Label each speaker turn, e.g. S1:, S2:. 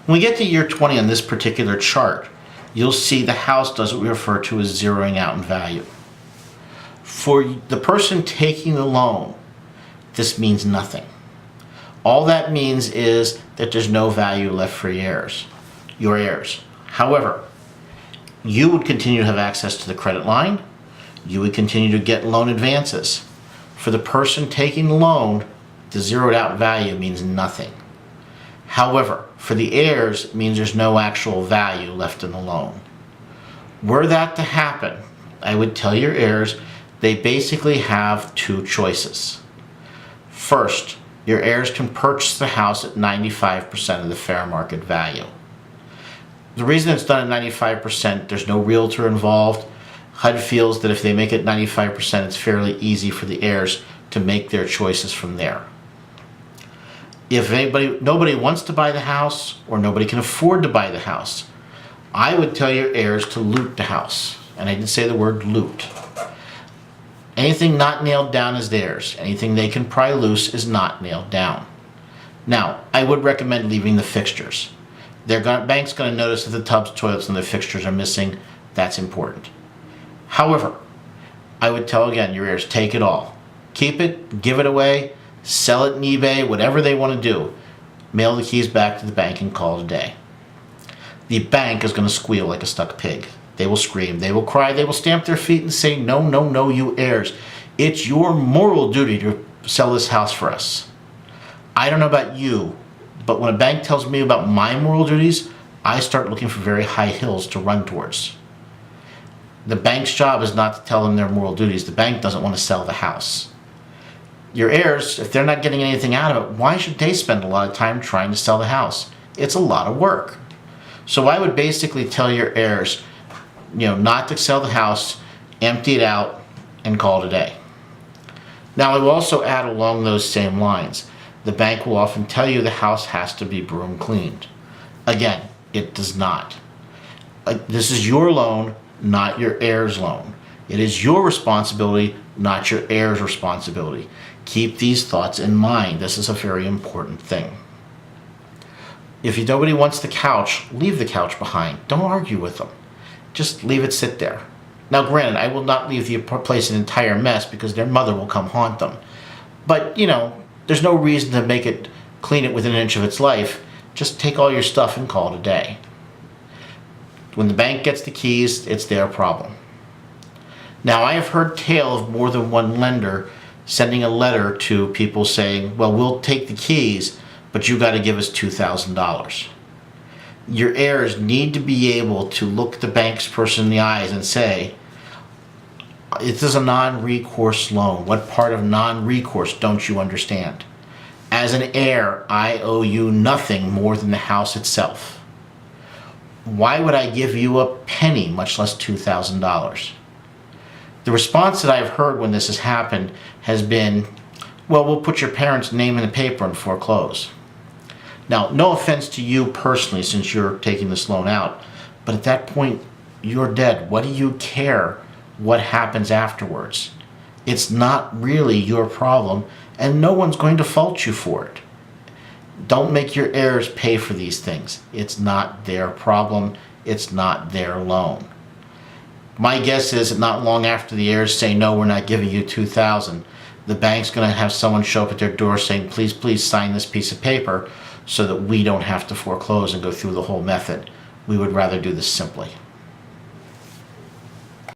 S1: When we get to year 20 on this particular chart, you'll see the house does what we refer to as zeroing out in value. For the person taking the loan, this means nothing. All that means is that there's no value left for your heirs. However, you would continue to have access to the credit line. You would continue to get loan advances. For the person taking the loan, the zeroed out value means nothing. However, for the heirs, it means there's no actual value left in the loan. Were that to happen, I would tell your heirs they basically have two choices. First, your heirs can purchase the house at 95% of the fair market value. The reason it's done at 95%, there's no realtor involved. HUD feels that if they make it 95%, it's fairly easy for the heirs to make their choices from there. If nobody wants to buy the house or nobody can afford to buy the house, I would tell your heirs to loot the house. And I didn't say the word loot. Anything not nailed down is theirs. Anything they can pry loose is not nailed down. Now, I would recommend leaving the fixtures. Bank's going to notice that the tubs, toilets, and the fixtures are missing. That's important. However, I would tell again your heirs, take it all. Keep it, give it away, sell it on eBay, whatever they want to do. Mail the keys back to the bank and call it a day. The bank is going to squeal like a stuck pig. They will scream, they will cry, they will stamp their feet and say, no, no, no, you heirs. It's your moral duty to sell this house for us. I don't know about you, but when a bank tells me about my moral duties, I start looking for very high hills to run towards. The bank's job is not to tell them their moral duties. The bank doesn't want to sell the house. Your heirs, if they're not getting anything out of it, why should they spend a lot of time trying to sell the house? It's a lot of work. So I would basically tell your heirs, not to sell the house, empty it out, and call it a day. Now, I will also add along those same lines. The bank will often tell you the house has to be broom cleaned. Again, it does not. This is your loan, not your heirs' loan. It is your responsibility, not your heirs' responsibility. Keep these thoughts in mind. This is a very important thing. If nobody wants the couch, leave the couch behind. Don't argue with them. Just leave it sit there. Now, granted, I will not leave the place an entire mess because their mother will come haunt them. But, there's no reason to clean it within an inch of its life. Just take all your stuff and call it a day. When the bank gets the keys, it's their problem. Now, I have heard tale of more than one lender sending a letter to people saying, well, we'll take the keys, but you got to give us $2,000. Your heirs need to be able to look the bank's person in the eyes and say, this is a non-recourse loan. What part of non-recourse don't you understand? As an heir, I owe you nothing more than the house itself. Why would I give you a penny, much less $2,000? The response that I've heard when this has happened has been, well, we'll put your parents' name in the paper and foreclose. Now, no offense to you personally since you're taking this loan out, but at that point, you're dead. What do you care what happens afterwards? It's not really your problem, and no one's going to fault you for it. Don't make your heirs pay for these things. It's not their problem. It's not their loan. My guess is that not long after the heirs say, no, we're not giving you $2,000, the bank's going to have someone show up at their door saying, please, please sign this piece of paper so that we don't have to foreclose and go through the whole method. We would rather do this simply.